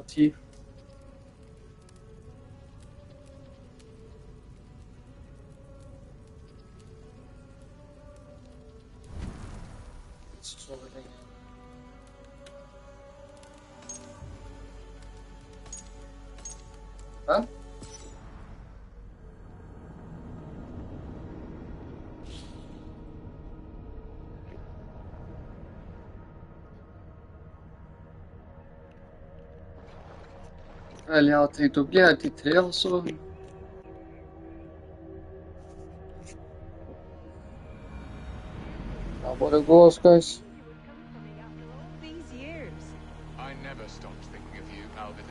10. Så länge. Va? Eller jag tänkte bli här till 3 och så... Ja, bara gå, guys. I never stopped thinking of you, Alvin.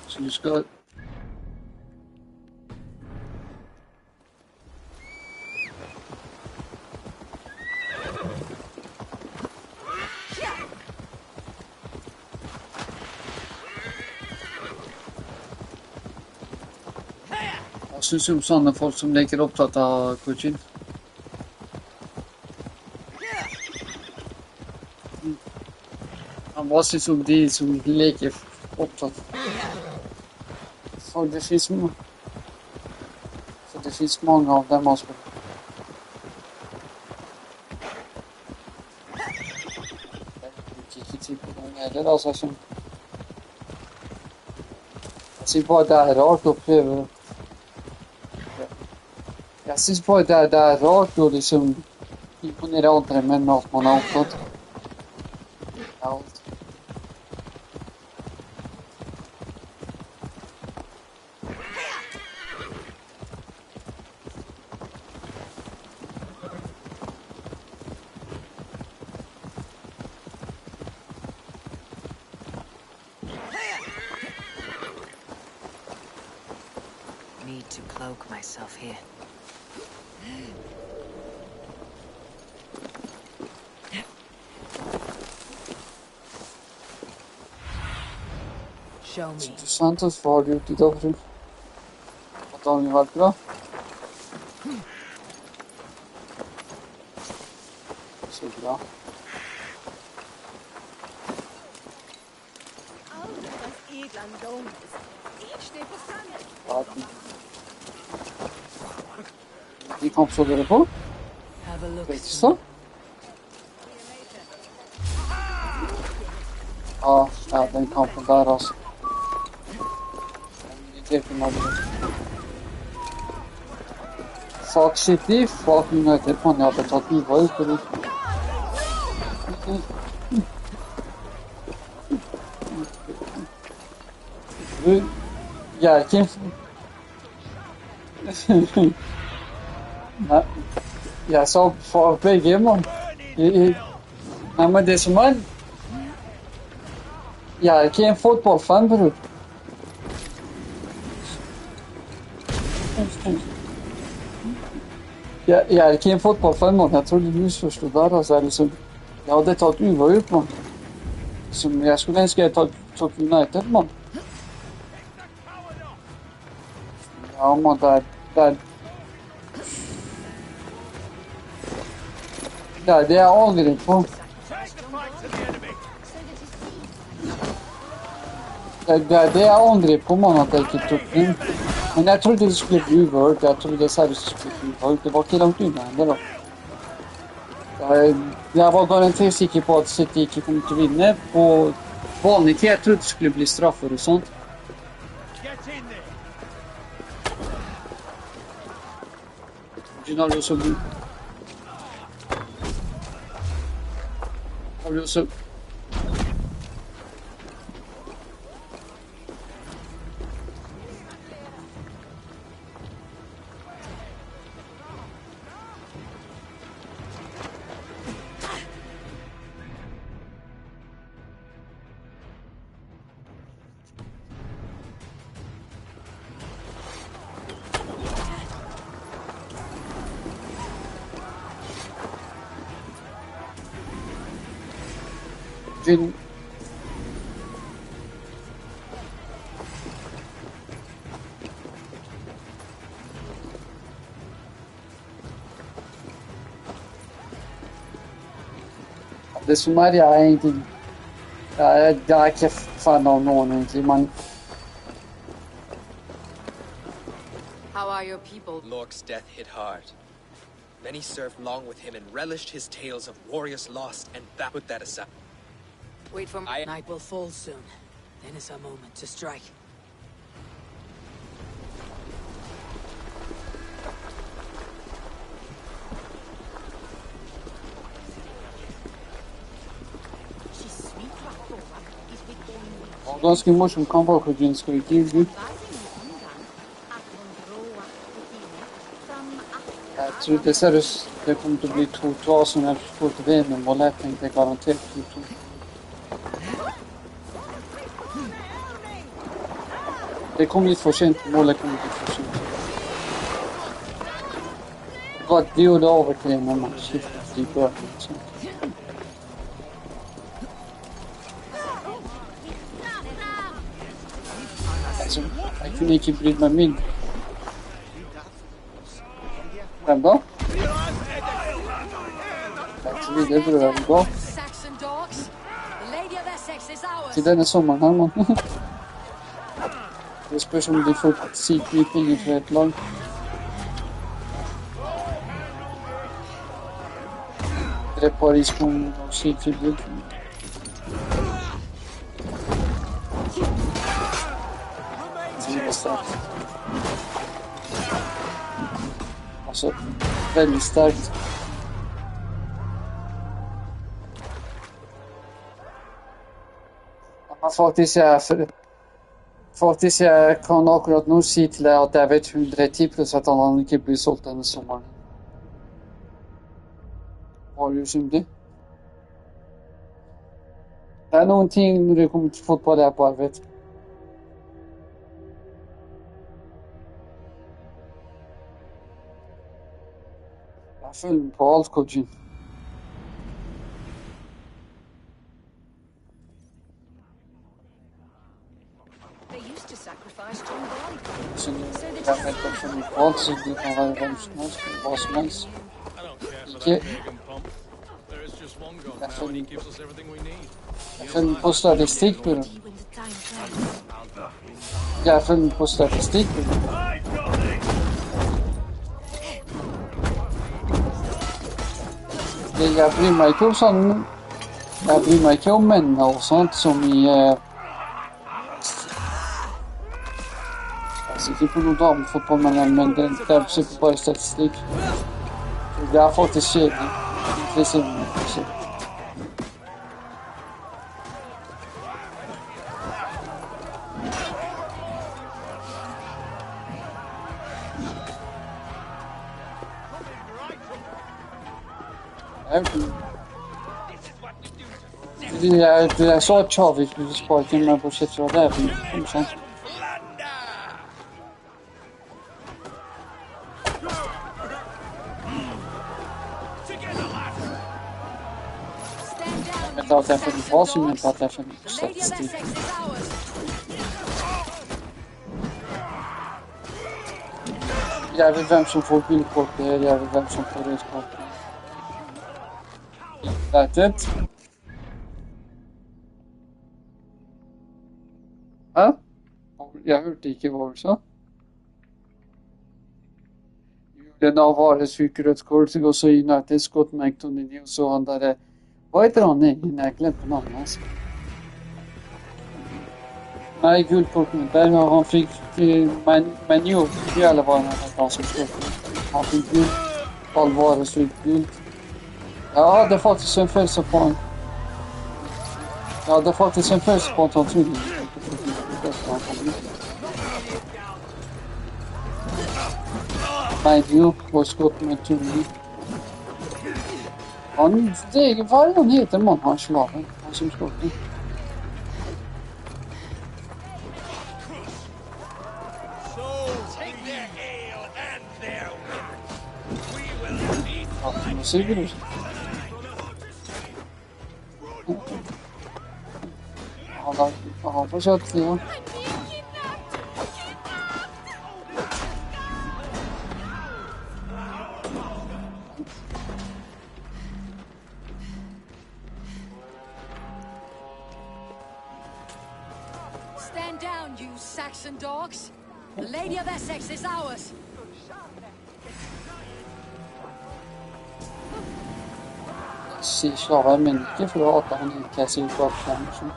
Så du ska... Jeg synes om sånne folk som leker opptatt av coaching. Han bare synes om de som leker opptatt. For det finns mange av dem også. Jeg bruker ikke tid på dem heller, altså. Jeg synes bare det er rart å prøve. Jeg synes bare det er rart å liksom imponere andre menn med at man har opptatt. Alt. Need to cloak myself here. Show me. Santos, hva har du gjort i dag, fru? At dagen har vært bra? Så bra. De kamp så dere på? Det er ikke så? Ja, den kampen der, altså. Fuck City, fuck United, man, jeg hadde tatt uvalg på det. Jeg er ikke... Nei, jeg sa for begge, mann. Nei, men det som er... Jeg er ikke en fotballfan, bror. Jeg er ikke en fotballfan, mann. Jeg tror du misforstod der, altså. Liksom, jeg hadde tatt uavgjort, mann. Jeg skulle ønske jeg tatt United, mann. Ja, mann, det er det jeg angrer på. Det er det jeg angrer på, mann, at jeg ikke tok den. Men jeg trodde det skulle bli uavgjort. Jeg trodde seriøst det skulle bli uavgjort. Det var ikke langt unna henne, da. Jeg var garantert sikker på at City ikke kom til å vinne. På vanlig tid jeg trodde det skulle bli straffer og sånt. Har du også... Jin. Det som er jeg egentlig... Jeg er ikke fan av noen egentlig, men... How are your people? Lork's death hit hard. Many served long with him and relished his tales of warriors lost and put that aside. Wait for my night will fall soon. Then is our moment to strike. Ganske morsom kamp skal ikke gi ut. Jeg tror det seriøst det kommer til å bli 2-2 som jeg får til VM-mål. Jeg tenkte garantert 2-2. Det kom litt for sent. Målet kom litt for sent. De gjorde overtid når man skiftet i bøten. Jeg kunne ikke brydd meg mindre. Hvem da? Jeg tror det burde være bra. Til denne sommeren her, mann. Det spørs om de får sykt mye penger for et lag. Det er Paris-skolen og sykt-tilbud. Altså, veldig sterkt. Men faktisk jeg kan akkurat nå si til deg at jeg vet 110% at han ikke blir solgt denne sommeren. Var du uskyldig? Det er noen ting når det kommer til fotball jeg bare vet. Jeg følger på alt, coachen. Så jeg vet at følger på alt, så det kan være hvem som helst, hva som helst. Ikke... Jeg følger på statistikk, bror. Jeg følger på statistikk, bror. Jeg bryr meg ikke om sånn... Jeg bryr meg ikke om menn og sånt som i... Jeg ser ikke på noe damefotball, men det er sikkert bare statistikk. Det er faktisk kjedelig. Det ser man ikke kjedelig. Jeg så at Xavi skulle sparke meg på shit fra det, men sånn. Jeg vet at jeg får en bra som mente at jeg får en statistikk. Jeg vet hvem som får gullkortet, jeg vet hvem som får rødt kort. That's it. Hæ? Jeg hørte ikke hva du sa. Julian Alvarez fikk rødt kort, og så United Scott McTominay, og så han der... Hva heter han egentlig? Jeg glemte navnet hans. Nei, gullkorten der, han fikk menu, eller hva han som skott. Han fikk gull, Alvarez fikk gull. Ja, det er faktisk en følelse på han. Ja, det er faktisk en følelse på at han tror Nei, jo, var skott med tunning. Han, hva er det han heter, mann? Han slaven, han som skottet. Ja, nå ser vi det. Han har fortsatt, ja. Stand down, you Saxon dogs. The Lady of Essex is ours. Se slavar, men ikke for at han ikke er sikker på at han er sånt.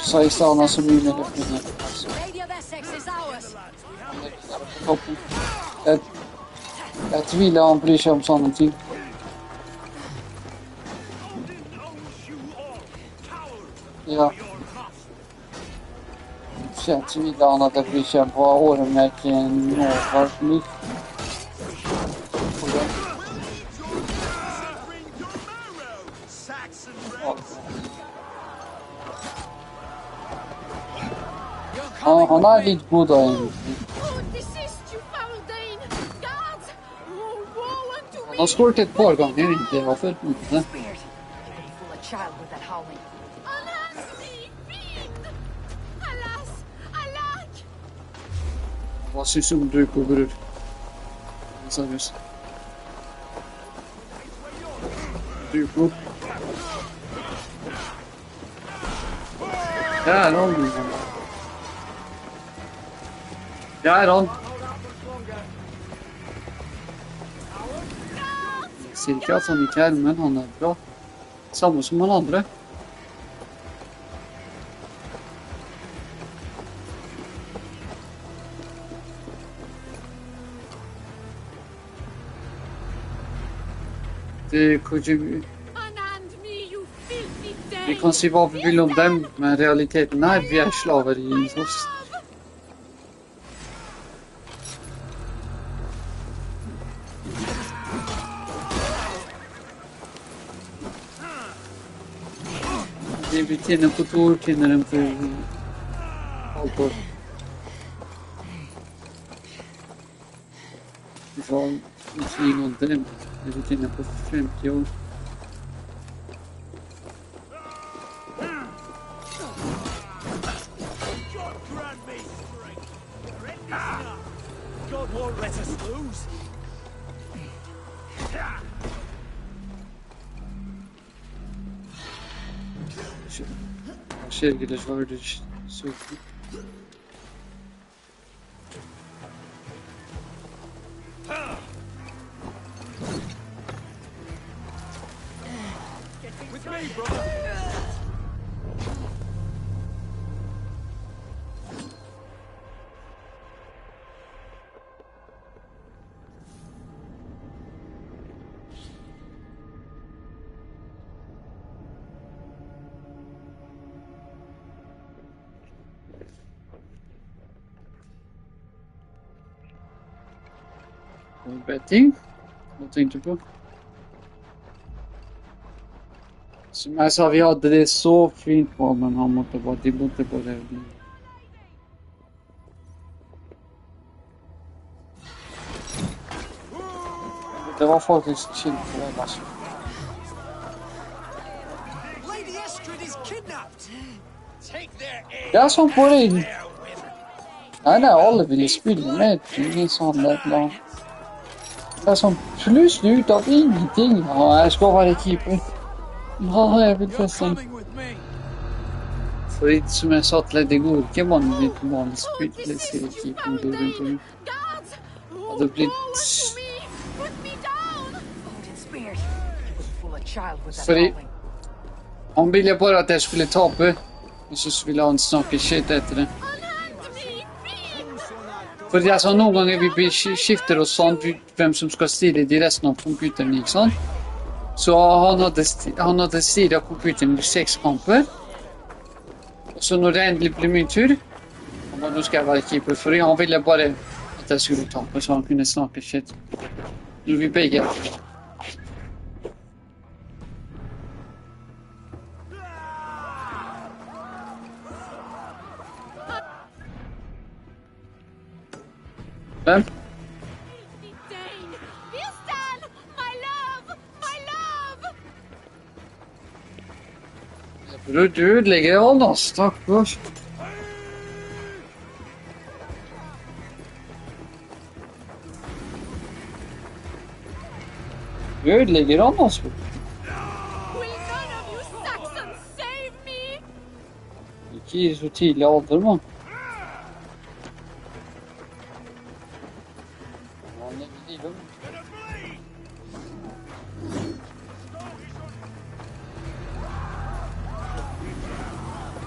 Så i stedet så mye mer finner. Jeg tviler han bryr seg om sånne ting. Ja. Så jeg tviler han at jeg bryr seg på åremerken over mye. Han er litt god da, egentlig. Han har skåret et par ganger, egentlig. Jeg har følt mot det. Hva synes du om du på, bror? Seriøst. Du på. Der er han. Der er han. Jeg sier ikke at han ikke er, men han er bra. Samme som han andre. Vi kan si hva vi vil om dem, men realiteten er vi er slaver i oss. Vi tjener på 2 år, tjener dem på halvt år. Vi får ikke gi noen til dem. Vi tjener på 50 år. Sevgiler vardır sürekli. Betting? Hva tenkte du på? Som jeg sa, vi hadde det så fint på, men de måtte bare... Det var faktisk chill for deg, altså. Det er sånn på det. Nei, alle ville spille med. Det er sånn det er. Det er sånn plutselig ut av ingenting. Ja, jeg skal være keeper. Ja, jeg vil teste. For ikke som jeg sa til deg, det går ikke vanlig spille keeper rundt om. Og det blir... Fordi han ville bare at jeg skulle tape, og så ville han snakke shit etter det. Fordi jeg sa noen ganger vi skifter oss sånn, hvem som skal styre de resten av computeren, ikke sant? Så han hadde styret computeren i 6 kamper. Og så når det endelig ble min tur, han ba, nå skal jeg være keeper, for han ville bare at jeg skulle tape, så han kunne snakke shit. Når vi begge... Du ödelägger honom, stackars. Du ödelägger honom. Will none of you Saxons save me? Ikke så tidlig alder, man. Han er i livet.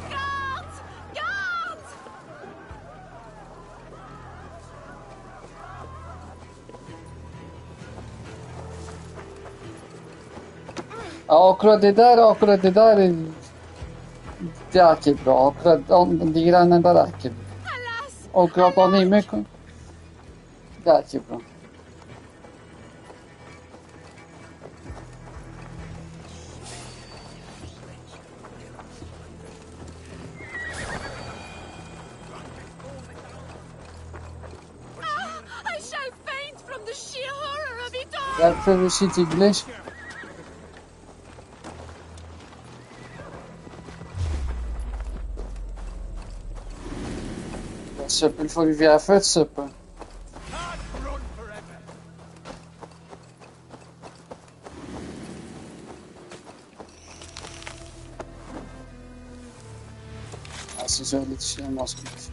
Guards! Guards! Ja, akkurat det där det är inte bra. Akkurat de grejerna där är inte bra. Alas! Akkurat anime det är inte bra. I shall faint from the sheer horror of it all! Därför vi sitter i gles. Söppel får vi via för ett söppel. Alltså så är det lite kärnmaskigt.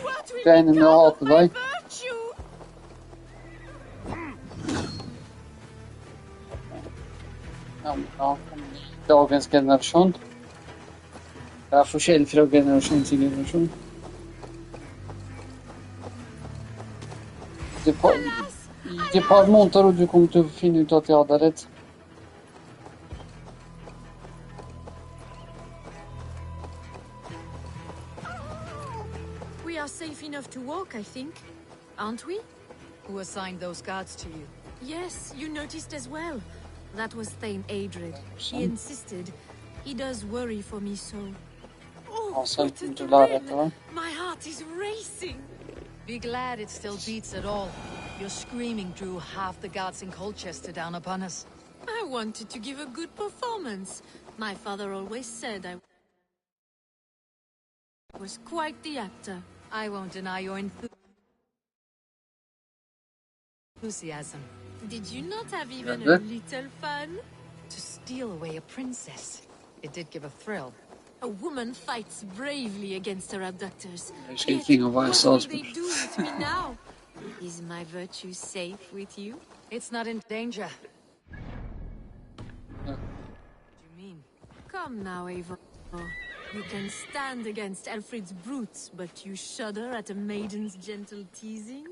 What will Det är en become jag of hatar my dig. virtue? Ja, dagens generation. Det er forskjell fra generasjon til generasjon. Det er et par måneder og du kommer til å finne ut at jeg hadde rett. We are safe enough to walk, I think. Aren't we? Who assigned those guards to you? Yes, you noticed as well. That was Thane Adred. He insisted. He does worry for me so. Oh, Altså, what a du lærer thrill! etter det. My heart is racing. Be glad it still beats at all. Your screaming drew half the guards in Colchester down upon us. I wanted to give a good performance. My father always said I was quite the actor. I won't deny your enthusiasm. Did you not have even a little fun? To steal away a princess. It did give a thrill. A woman fights bravely against her abductors. Jeg skal ikke engang være What will salgsbud. they do with me now? Is my virtue safe with you? It's not in danger. What do you mean? Come now, Eivor. You can stand against Alfred's brutes, but you shudder at a maiden's gentle teasing?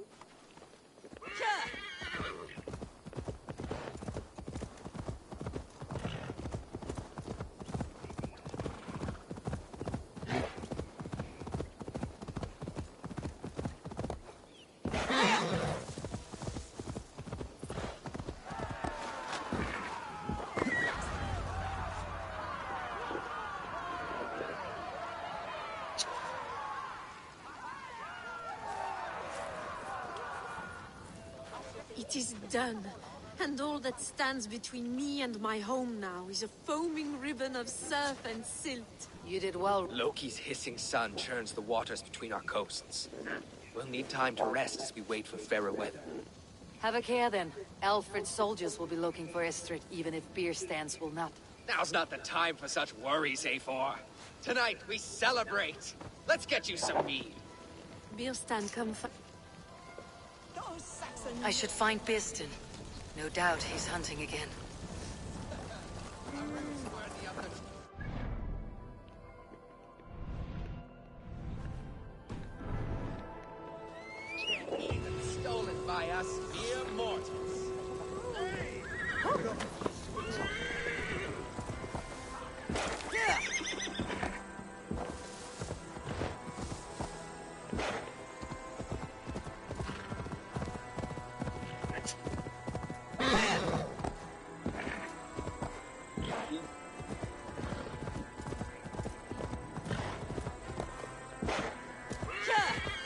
It is done, and all that stands between me and my home now is a foaming ribbon of surf and silt. You did well. Loki's hissing sun churns the waters between our coasts. We'll need time to rest as we wait for fairer weather. Have a care then. Alfred's soldiers will be looking for Estrid, even if beer stands will not. Now's not the time for such worries, A4. Tonight we celebrate. Let's get you some mead. Beer stand come I should find Beerston. No doubt he's hunting again. Even stolen by us mere mortals.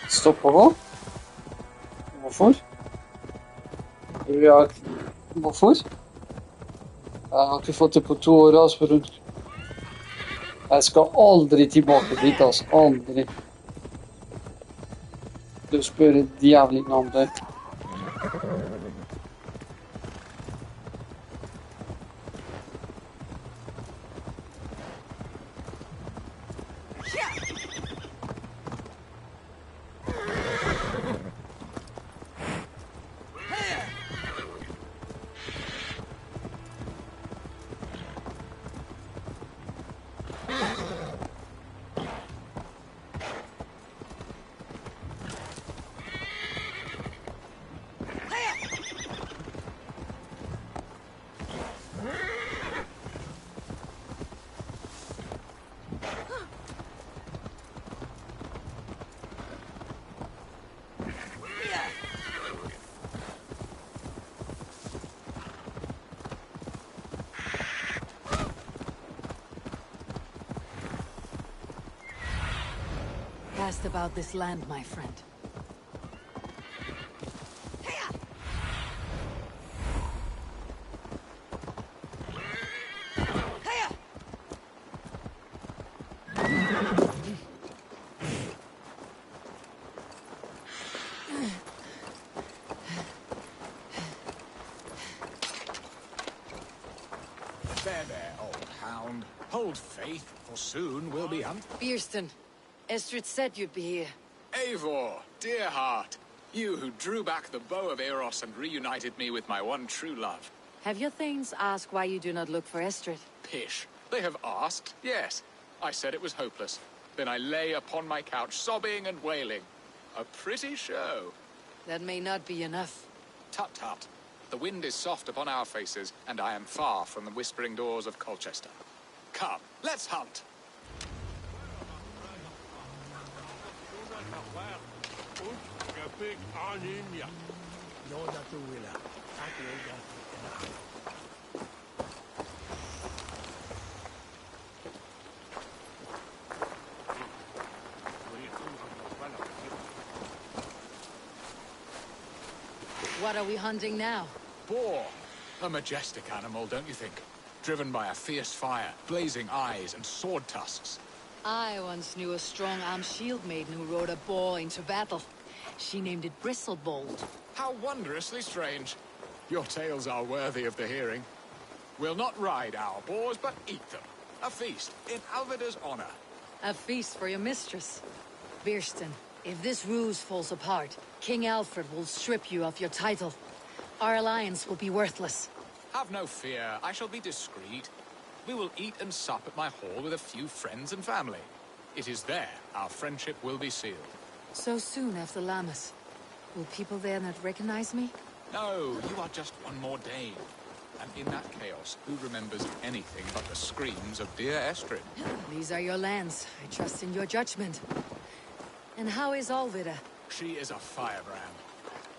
Stoppa hva? Hvorfor? Hvorfor? Jeg har ikke fått det på 2 år, altså. Jeg skal aldri tilbake dit, altså. Aldri. Du spør et jævlig navn der. Asked about this land, my friend. There, old hound. Hold faith, for soon we'll be Beerston, Estrid said you'd be here. Eivor, dear heart. You who drew back the bow of Eros and reunited me with my one true love. Have your thanes asked why you do not look for Estrid? Pish. They have asked, yes. I said it was hopeless. Then I lay upon my couch, sobbing and wailing. A pretty show. That may not be enough. Tut tut. The wind is soft upon our faces, and I am far from the whispering doors of Colchester. Come, let's hunt. What are we hunting now? Boar. A majestic animal, don't you think? Driven by a fierce fire, blazing eyes, and sword tusks. I once knew a strong-armed shield maiden who rode a boar into battle. She named it Bristlebold. How wondrously strange. Your tales are worthy of the hearing. We'll not ride our boars, but eat them. A feast in Alvida's honor. A feast for your mistress. Beerston, if this ruse falls apart, King Alfred will strip you of your title. Our alliance will be worthless. Have no fear, I shall be discreet. We will eat and sup at my hall with a few friends and family. It is there our friendship will be sealed. So soon after Lammas. Will people there not recognize me? No, you are just one more Dane. And in that chaos, who remembers anything but the screams of dear Estrid? These are your lands. I trust in your judgment. And how is Alvida? She is a firebrand.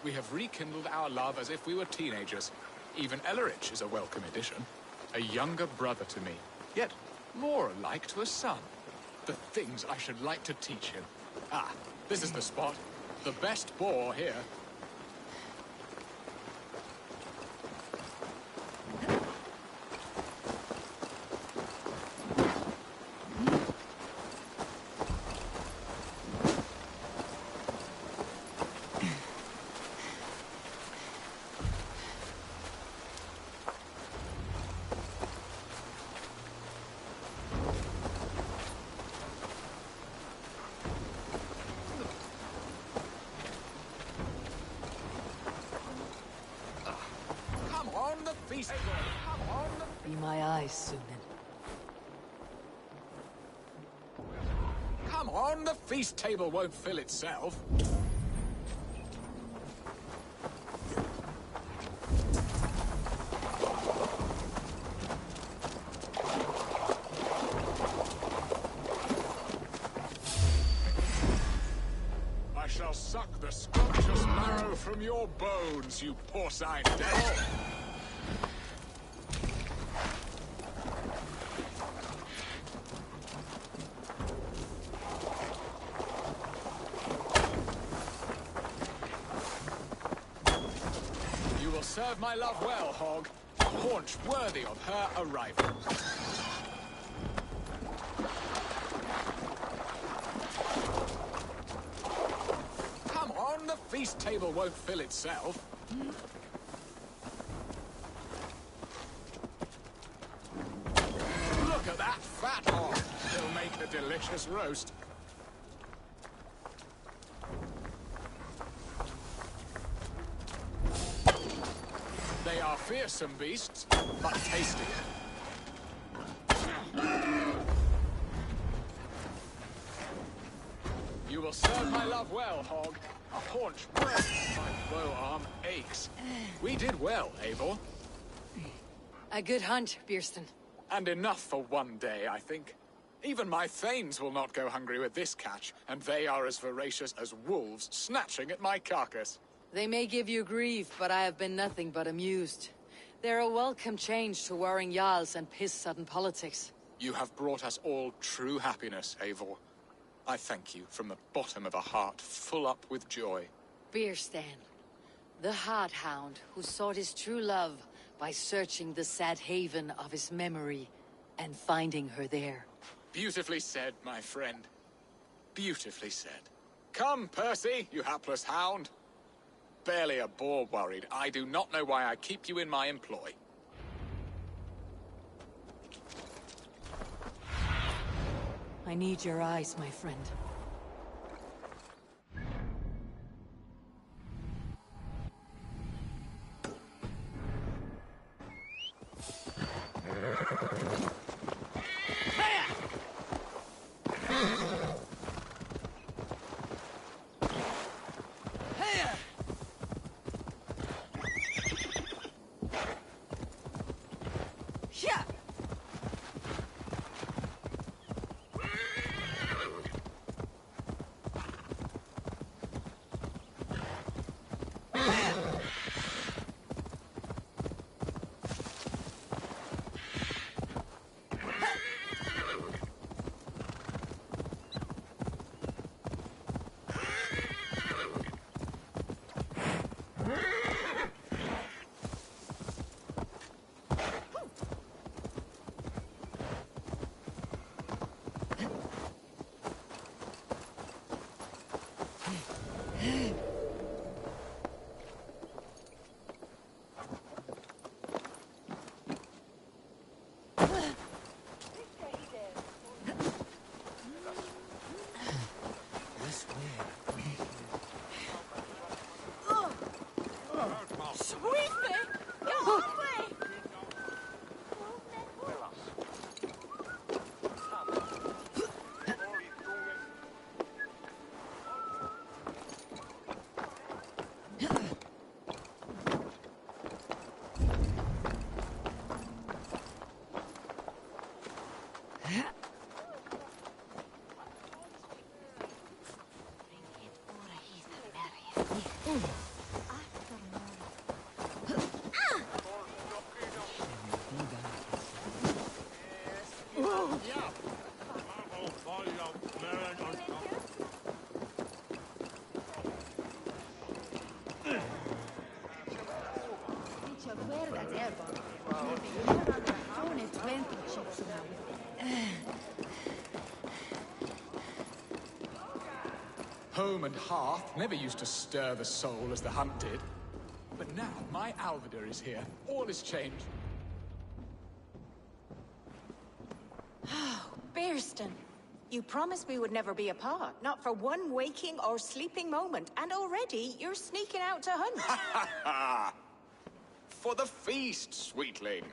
We have rekindled our love as if we were teenagers. Even Ellerich is a welcome addition. A younger brother to me, yet more alike to a son. The things I should like to teach him. Ah, this is the spot. The best boar here. Feast. Come on. Be my eyes, Sunan. Come on, the feast table won't fill itself. I shall suck the scrumptious marrow from your bones, you porcine devil. Serve my love well, Hog. haunch worthy of her arrival. Come on, the feast table won't fill itself. Look at that fat hog. He'll make a delicious roast. They are fearsome beasts, but tasty. You will serve my love well, Hog. A haunch worth my bow arm aches. We did well, Eivor. A good hunt, Bierston. And enough for one day, I think. Even my thanes will not go hungry with this catch, and they are as voracious as wolves snatching at my carcass. They may give you grief, but I have been nothing but amused. They're a welcome change to warring jarls and piss-sudden politics. You have brought us all true happiness, Eivor. I thank you from the bottom of a heart full up with joy. Bierstan, the Heart Hound who sought his true love by searching the sad haven of his memory and finding her there. Beautifully said, my friend. Beautifully said. Come, Percy, you hapless hound. Barely a boar worried. I do not know why I keep you in my employ. I need your eyes, my friend. Home and hearth never used to stir the soul as the hunt did. But now my Alvidar is here. All is changed. Bierston, you promised we would never be apart, not for one waking or sleeping moment, and already you're sneaking out to hunt. For the feast, sweetling.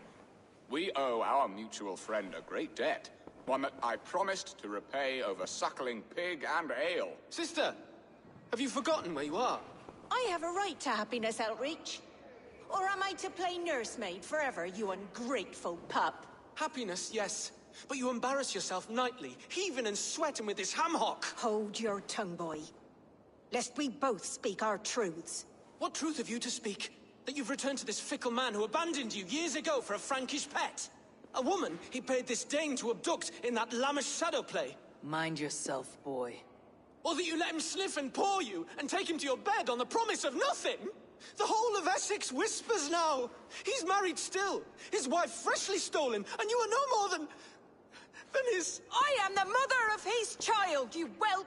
We owe our mutual friend a great debt. One that I promised to repay over suckling pig and ale. Sister, have you forgotten where you are? I have a right to happiness, Outreach. Or am I to play nursemaid forever, you ungrateful pup? Happiness, yes. But you embarrass yourself nightly, heaving and sweating with this ham-hock. Hold your tongue, boy. Lest we both speak our truths. What truth have you to speak? That you've returned to this fickle man who abandoned you years ago for a Frankish pet? A woman he paid this Dane to abduct in that lammish shadow play? Mind yourself, boy. Or that you let him sniff and paw you and take him to your bed on the promise of nothing? The whole of Essex whispers now. He's married still. His wife freshly stolen, and you are no more than his... I am the mother of his child, you whelp!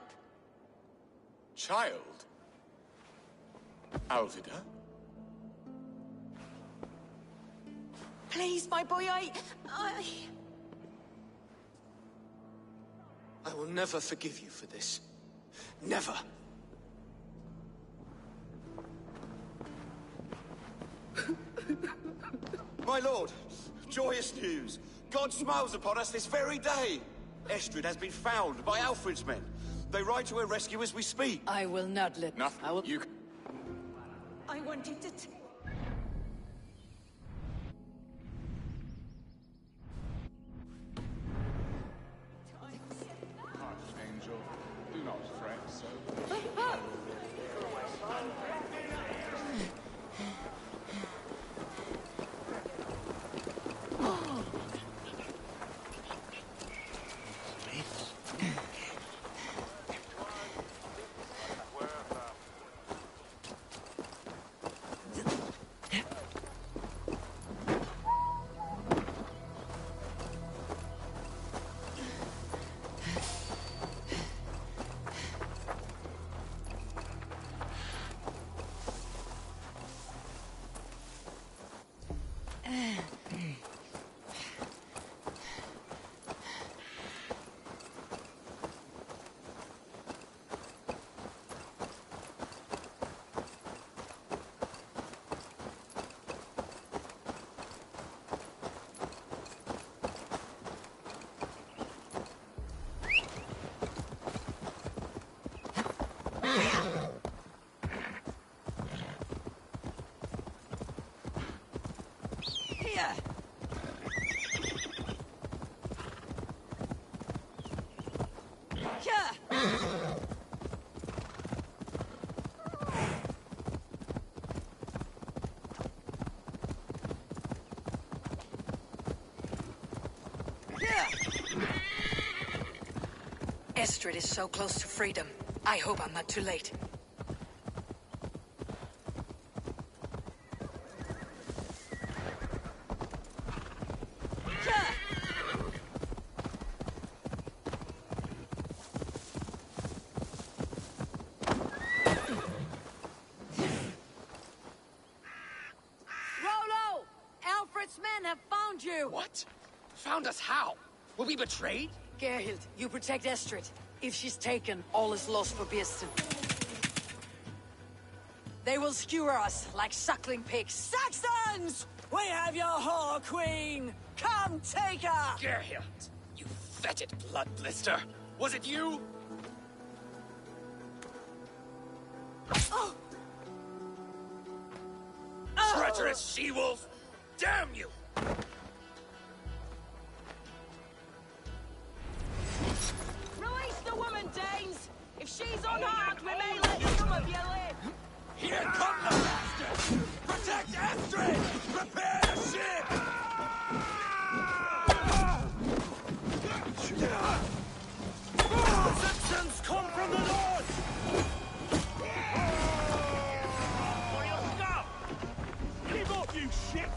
Child? Alvida? Please, my boy, I will never forgive you for this. Never. My lord, joyous news. God smiles upon us this very day. Estrid has been found by Alfred's men. They ride to her rescue as we speak. I will not let... Nothing. I will... You... I wanted to... Archangel, do not fret so. Estrid is so close to freedom. I hope I'm not too late. Rollo! Alfred's men have found you! What? Found us how? Were we betrayed? Gerhild, you protect Estrid. If she's taken, all is lost for Birsten. They will skewer us like suckling pigs. Saxons! We have your whore, queen! Come take her! Gerhild, you fetid blood blister! Was it you? Treacherous she-wolf! Damn you! Release the woman, Danes! If she's unharmed, we may let some of you live! Here come the bastards! Protect Estrid! Prepare the ship! Saxons come from the north! Give up, you shit!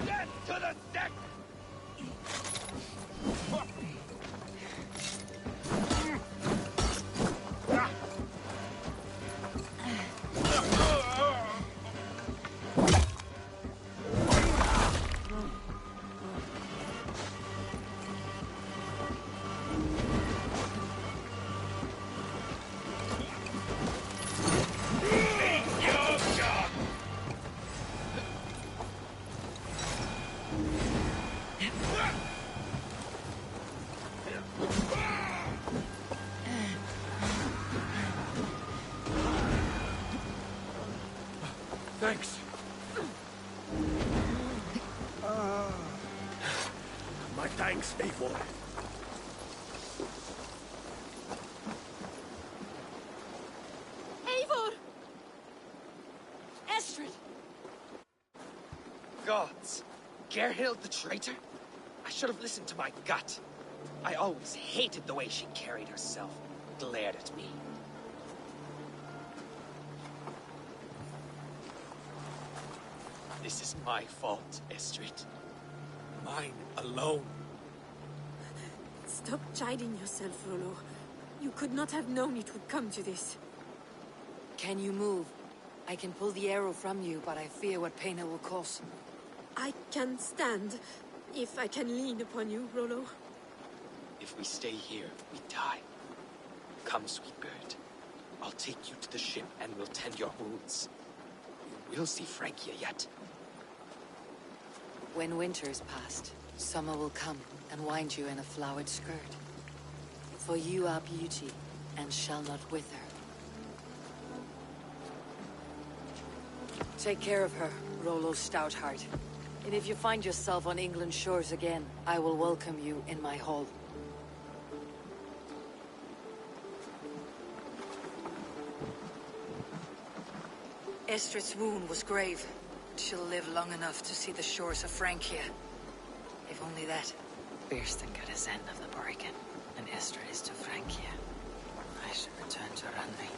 Get to the deck! Thanks. My thanks, Eivor. Eivor! Estrid! Gods! Gerhild the traitor? I should have listened to my gut. I always hated the way she carried herself, glared at me. This is my fault, Estrid. Mine alone. Stop chiding yourself, Rollo. You could not have known it would come to this. Can you move? I can pull the arrow from you, but I fear what pain it will cause. I can stand, if I can lean upon you, Rollo. If we stay here, we die. Come, sweet bird. I'll take you to the ship and we'll tend your wounds. You will see Francia yet. When winter is past, summer will come and wind you in a flowered skirt. For you are beauty, and shall not wither. Take care of her, Rollo Stoutheart. And if you find yourself on England's shores again, I will welcome you in my hall. Estrid's wound was grave. She'll live long enough to see the shores of Francia. If only that. Birsten got his end of the bargain, and Estrid is to Francia. I should return to Rugby.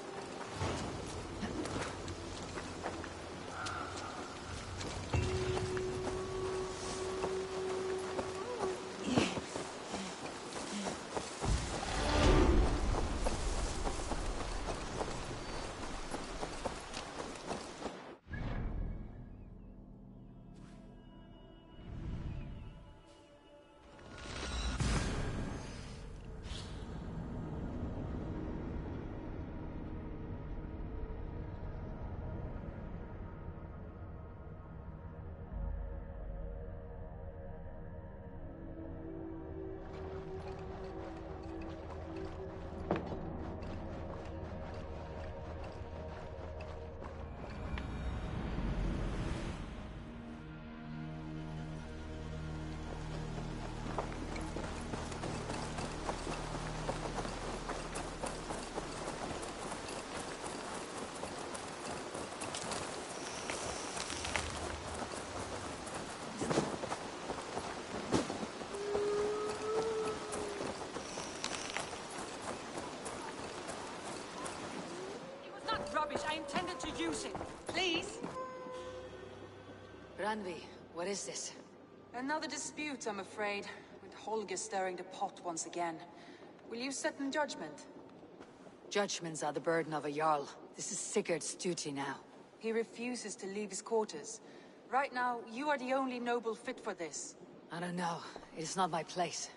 Rubbish. I intended to use it. Please? Randvi, what is this? Another dispute, I'm afraid, with Holger stirring the pot once again. Will you sit in judgment? Judgments are the burden of a Jarl. This is Sigurd's duty now. He refuses to leave his quarters. Right now, you are the only noble fit for this. I don't know. It is not my place.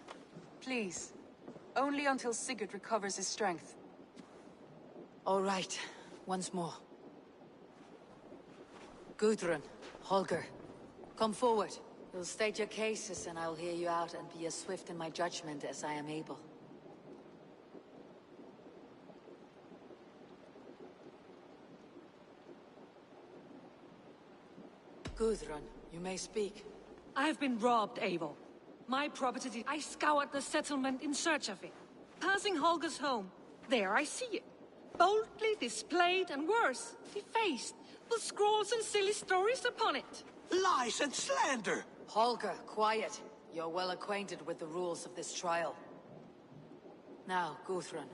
Please. Only until Sigurd recovers his strength. All right. Once more. Gudrun, Holger, come forward. You'll state your cases and I'll hear you out and be as swift in my judgment as I am able. Gudrun, you may speak. I've been robbed, Eivor. My property, I scoured the settlement in search of it. Passing Holger's home, there I see it. Boldly displayed and worse, defaced, with scrawls and silly stories upon it. Lies and slander! Holger, quiet. You're well acquainted with the rules of this trial. Now, Gudrun,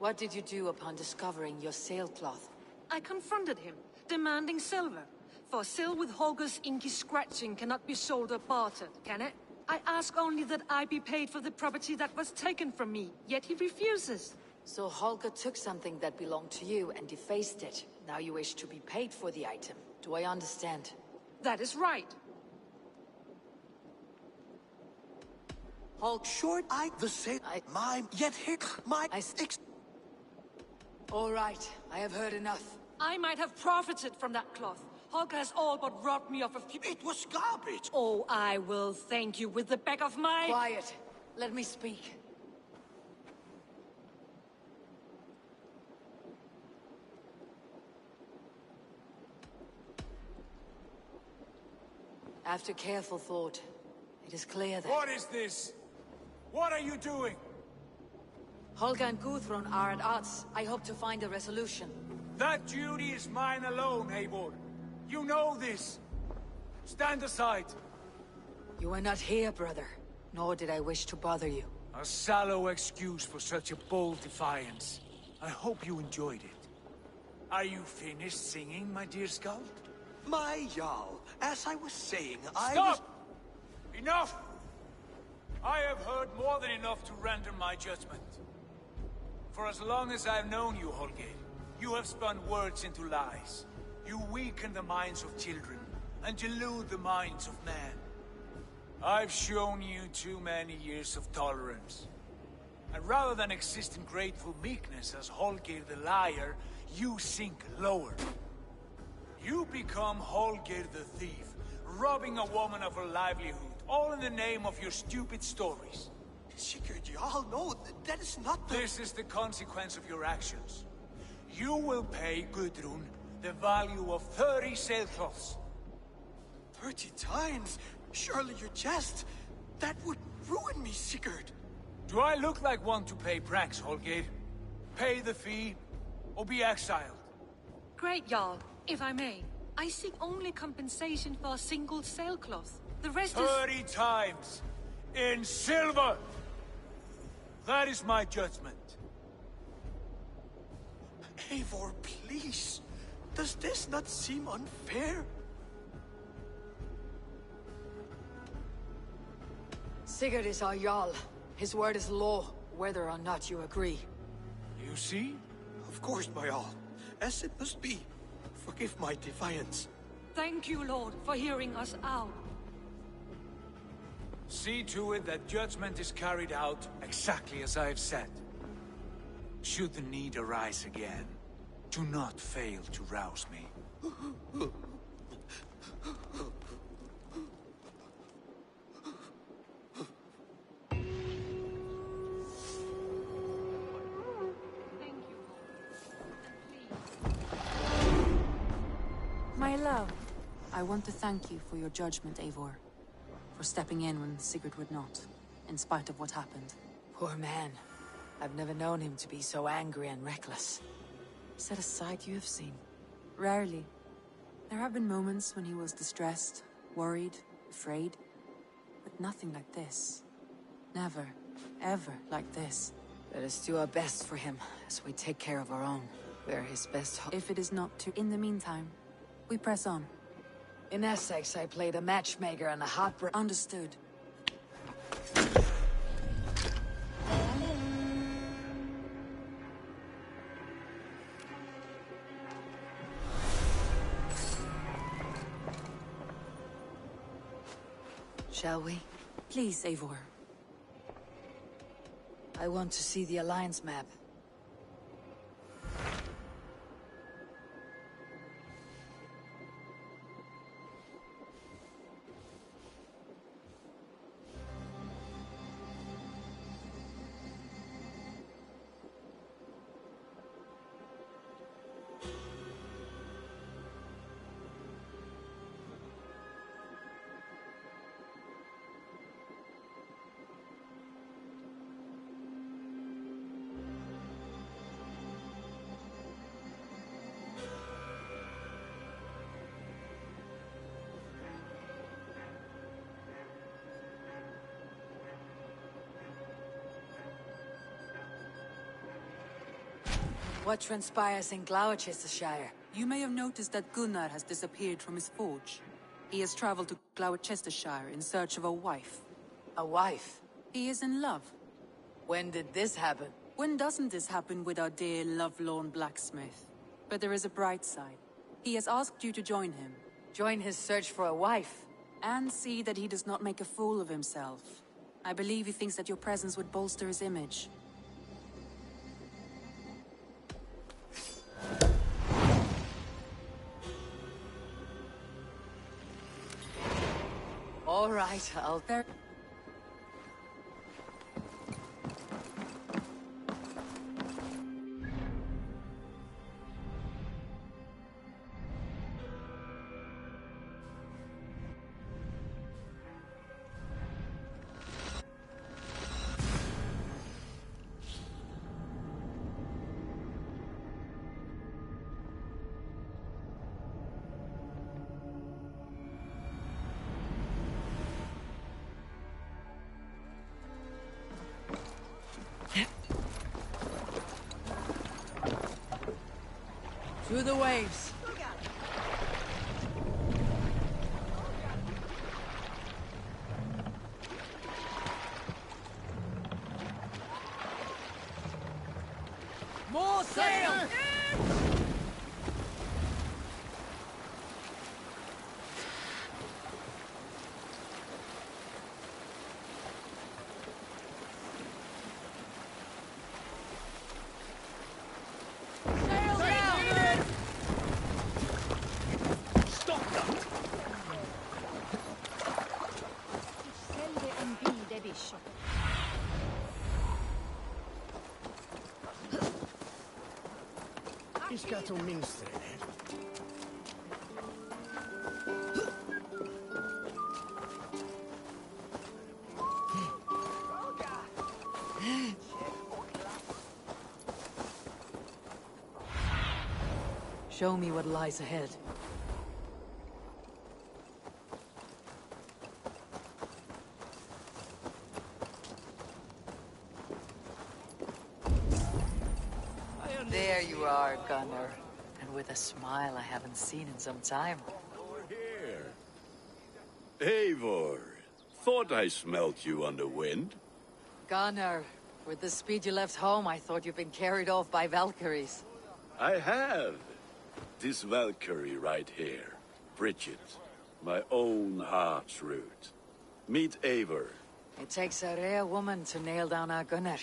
what did you do upon discovering your sailcloth? I confronted him, demanding silver. For Syl with Holger's inky scratching cannot be sold or bartered, can it? I ask only that I be paid for the property that was taken from me, yet he refuses. So Holger took something that belonged to you and defaced it. Now you wish to be paid for the item. Do I understand? That is right. Hulk, Short, the same, yet here, All right, I have heard enough. I might have profited from that cloth. Holger has all but robbed me of a few— It was garbage! Oh, I will thank you with the back of my— Quiet. Let me speak. After careful thought, it is clear that— What is this? What are you doing? Holger and Gudrun are at odds. I hope to find a resolution. That duty is mine alone, Eivor. You know this. Stand aside. You are not here, brother. Nor did I wish to bother you. A sallow excuse for such a bold defiance. I hope you enjoyed it. Are you finished singing, my dear Skald? My Jarl, as I was saying, Stop! Enough! I have heard more than enough to render my judgment. For as long as I've known you, Holger, you have spun words into lies. You weaken the minds of children, and delude the minds of men. I've shown you too many years of tolerance. And rather than exist in grateful meekness as Holger the liar, you sink lower. You become Holger the thief, robbing a woman of her livelihood, all in the name of your stupid stories. Sigurd, Jarl, no, that is not the— This is the consequence of your actions. You will pay Gudrun the value of 30 sailcloths. 30 times? Surely you jest. That would ruin me, Sigurd. Do I look like one to pay pranks, Holger? Pay the fee, or be exiled. Great, Jarl. If I may, I seek only compensation for a single sailcloth. The rest 30 times! In silver! That is my judgment. Eivor, please. Does this not seem unfair? Sigurd is our Jarl. His word is law, whether or not you agree. You see? Of course, my Jarl. As it must be. Forgive my defiance. Thank you, Lord, for hearing us out. See to it that judgment is carried out exactly as I have said. Should the need arise again, do not fail to rouse me. My love, I want to thank you for your judgment, Eivor. For stepping in when Sigurd would not, in spite of what happened. Poor man. I've never known him to be so angry and reckless. Is that a side you have seen? Rarely. There have been moments when he was distressed, worried, afraid. But nothing like this. Never, ever like this. Let us do our best for him, as we take care of our own. We are his best hope. If it is not to— In the meantime, we press on. In Essex, I played a matchmaker and a heartbreak. Understood. Shall we? Please, Eivor. I want to see the Alliance map. What transpires in Gloucestershire? You may have noticed that Gunnar has disappeared from his forge. He has traveled to Gloucestershire in search of a wife. A wife? He is in love. When did this happen? When doesn't this happen with our dear lovelorn blacksmith? But there is a bright side. He has asked you to join him. Join his search for a wife? And see that he does not make a fool of himself. I believe he thinks that your presence would bolster his image. All right, I'll... Through the waves. More sail! Iskat och minster. Show me what lies ahead. There you are, Gunnar. And with a smile I haven't seen in some time. Here. Eivor. Thought I smelt you on the wind. Gunnar, with the speed you left home, I thought you'd been carried off by Valkyries. I have. This Valkyrie right here. Bridget. My own heart's root. Meet Eivor. It takes a rare woman to nail down our Gunnar.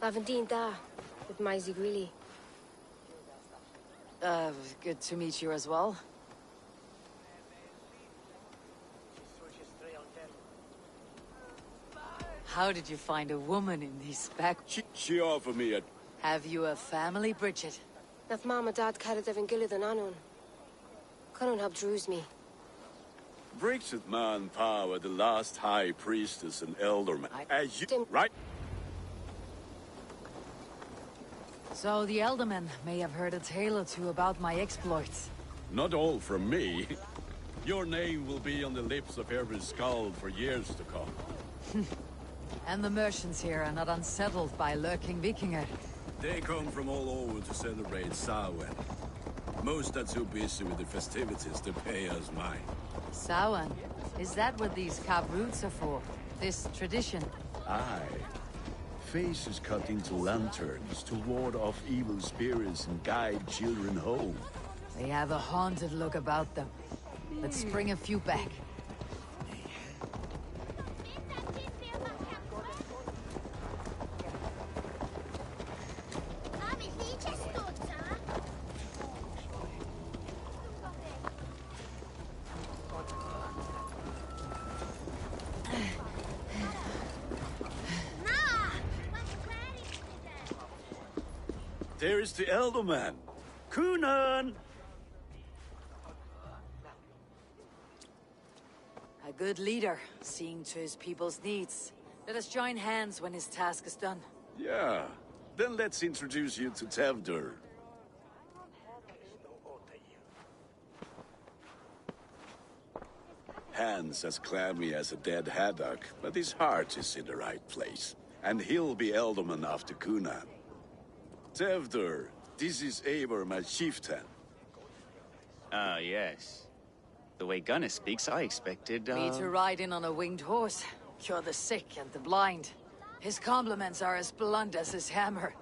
Lavendine da, with my Zigwili. Good to meet you as well. How did you find a woman in these back... She offered me a... Have you a family, Bridget? Naf mama dad carried Evan Gillid and Anon. Canon have drews me. Bridget man power, the last high priestess and elderman. As you... Right? So the Eldermen may have heard a tale or two about my exploits. Not all from me. Your name will be on the lips of every skald for years to come. And the merchants here are not unsettled by lurking Vikinger. They come from all over to celebrate Samhain. Most are too busy with the festivities to pay us mind. Samhain? Is that what these carved roots are for? This tradition? Aye. Faces cut into lanterns to ward off evil spirits and guide children home. They have a haunted look about them. Let's bring a few back. There is the Elderman. Kunan! A good leader, seeing to his people's needs. Let us join hands when his task is done. Yeah. Then let's introduce you to Tevdur. Hands as clammy as a dead haddock, but his heart is in the right place. And he'll be Elderman after Kunan. Tevdur, this is Eivor, my chieftain. Ah, yes. The way Gunnar speaks, I expected, Me to ride in on a winged horse, cure the sick and the blind. His compliments are as blunt as his hammer.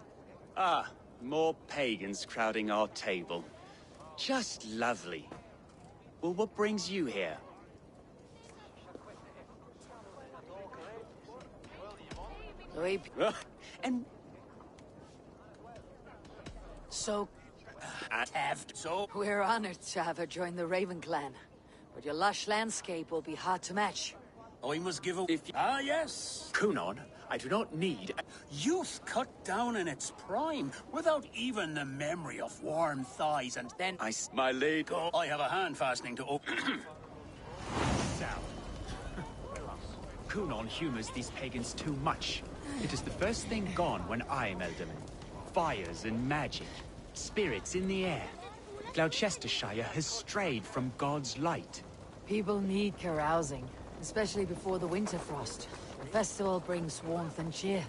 Ah, more pagans crowding our table. Just lovely. Well, what brings you here? And... So... We're honored to have her join the Raven clan. But your lush landscape will be hard to match. I must give a... Ah, yes. Kunon, I do not need... Youth cut down in its prime, without even the memory of warm thighs, and then... My lady... Go. I have a hand fastening to open... Kunon humors these pagans too much. It is the first thing gone when I am Elderman. Fires and magic. Spirits in the air. Gloucestershire has strayed from God's light. People need carousing, especially before the winter frost. The festival brings warmth and cheer.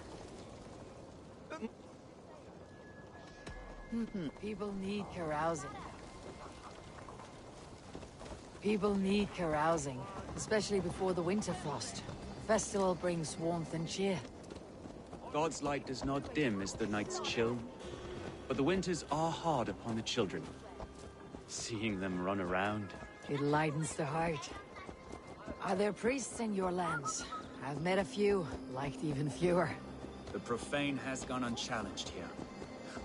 People need carousing. People need carousing, especially before the winter frost. The festival brings warmth and cheer. God's light does not dim as the nights chill, but the winters are hard upon the children. Seeing them run around... It lightens the heart. Are there priests in your lands? I've met a few, liked even fewer. The profane has gone unchallenged here.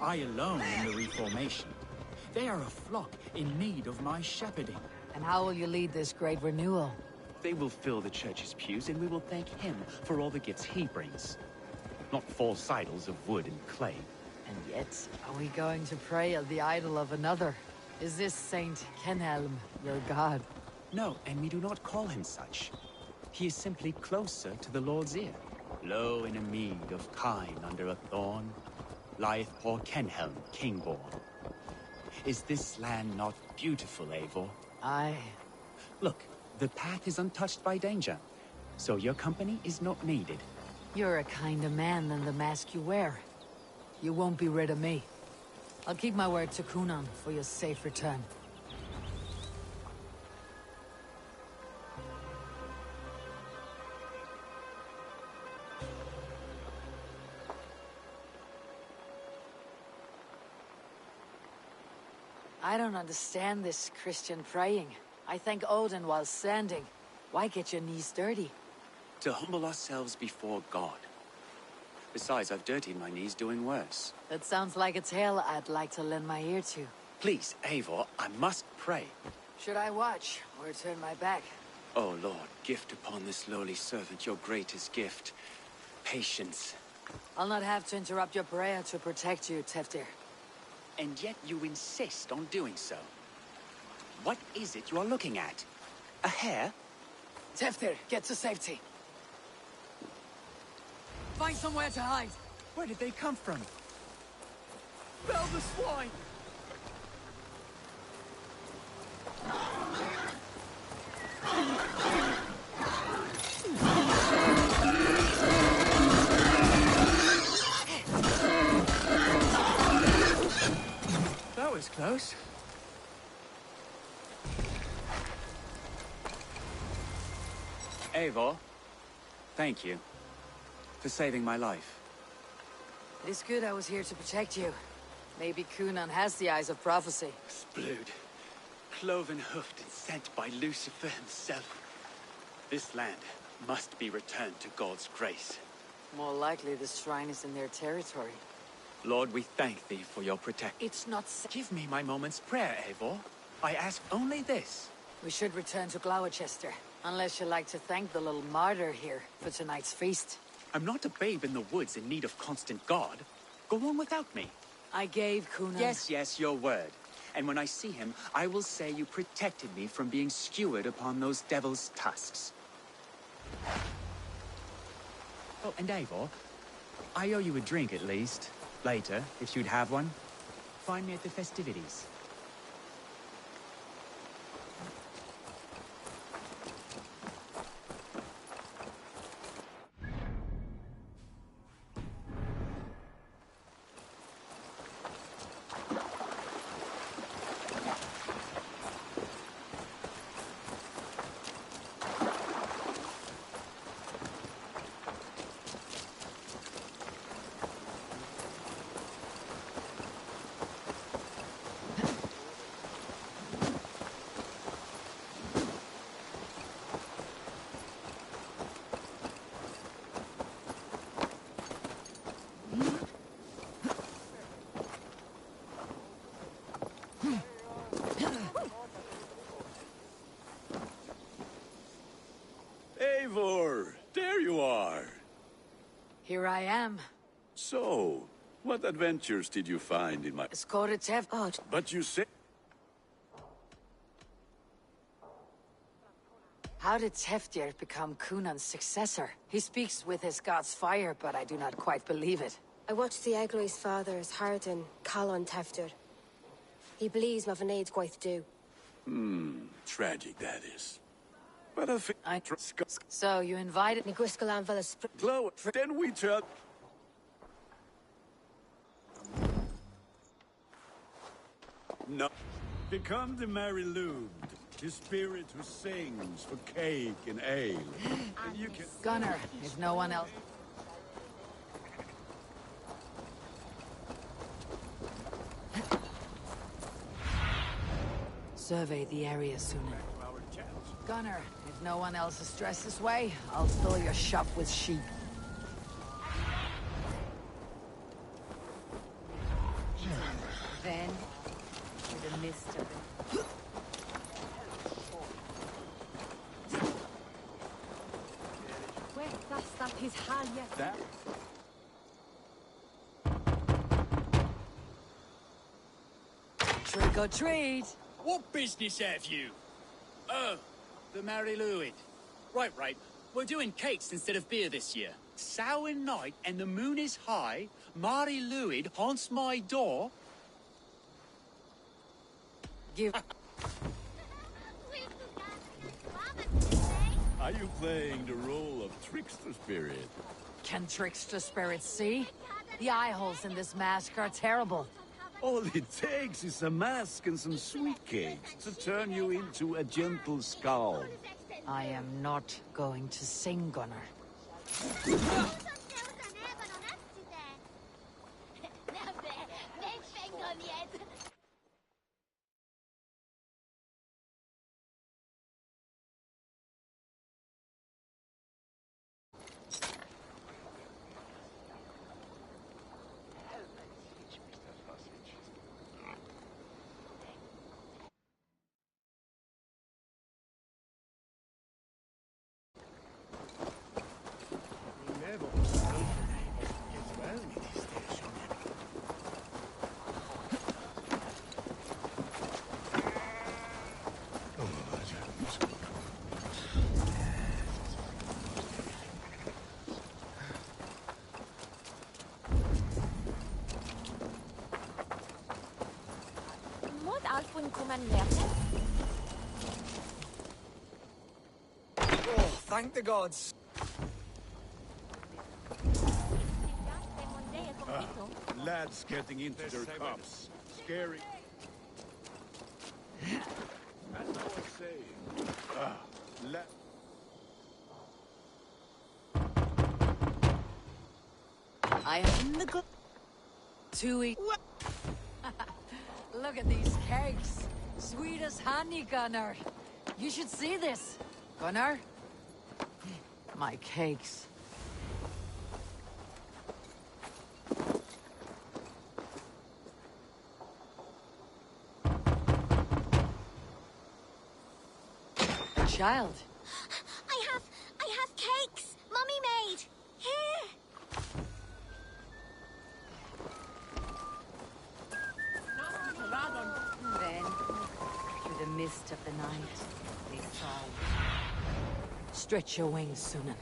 I alone in the Reformation. They are a flock in need of my shepherding. And how will you lead this great renewal? They will fill the church's pews, and we will thank him for all the gifts he brings. Not false idols of wood and clay. And yet, are we going to pray at the idol of another? Is this Saint Kenhelm your god? No, and we do not call him such. He is simply closer to the Lord's ear. Low in a mead of kine under a thorn, lieth poor Kenhelm, king-born. Is this land not beautiful, Eivor? Aye. Look, the path is untouched by danger, so your company is not needed. You're a kinder man than the mask you wear. You won't be rid of me. I'll keep my word to Kunon for your safe return. I don't understand this Christian praying. I thank Odin while standing. Why get your knees dirty? To humble ourselves before God. Besides, I've dirtied my knees doing worse. That sounds like a tale I'd like to lend my ear to. Please, Eivor, I must pray. Should I watch, or turn my back? Oh Lord, gift upon this lowly servant your greatest gift. Patience. I'll not have to interrupt your prayer to protect you, Teftir. And yet you insist on doing so. What is it you are looking at? A hare? Teftir, get to safety. Find somewhere to hide. Where did they come from? Bell the swine! That was close. Eivor, thank you for saving my life. It is good I was here to protect you. Maybe Kunon has the eyes of prophecy. Splood, cloven-hoofed and sent by Lucifer himself. This land must be returned to God's grace. More likely the shrine is in their territory. Lord, we thank thee for your protection. It's not Give me my moment's prayer, Eivor. I ask only this. We should return to Gloucester, unless you'd like to thank the little martyr here for tonight's feast. I'm not a babe in the woods in need of constant guard. Go on without me. I gave Kunon... Yes, your word. And when I see him, I will say you protected me from being skewered upon those devil's tusks. Oh, and Eivor, I owe you a drink at least. Later, if you'd have one. Find me at the festivities. Eivor! There you are! Here I am. So, what adventures did you find in my... Skoretev. But you said... How did Teftir become Cunan's successor? He speaks with his god's fire, but I do not quite believe it. I watched the Egloi's father's Harden, Calon Tefter. He believes Mavanaid's quite do. Tragic that is. But I So you invited me? Glow, then we tell... No. Become the Mary Lund, the spirit who sings for cake and ale. And you can... Gunnar, if no one else... Survey the area sooner. Gunnar, if no one else is dressed this way, I'll fill your shop with sheep. Then, through the mist of it. That... Trick or treat! What business have you? Oh, the Mary Lwyd. Right. We're doing cakes instead of beer this year. Samhain night and the moon is high. Mary Lwyd haunts my door. Give... Are you playing the role of trickster spirit? Can trickster spirits see? The eye holes in this mask are terrible. All it takes is a mask and some sweet cakes to turn you into a gentle skull. I am not going to sing, Gunnar. Oh, thank the gods. Lads getting into their cups. Scary. That's all I'm saying. I am in the... To eat... Look at these cakes. Sweet as honey, Gunnar. You should see this. Gunnar? My cakes. A child. I have cakes. Mummy made. Here. Then, through the mist of the night, they saw. Stretch your wings, Sunan.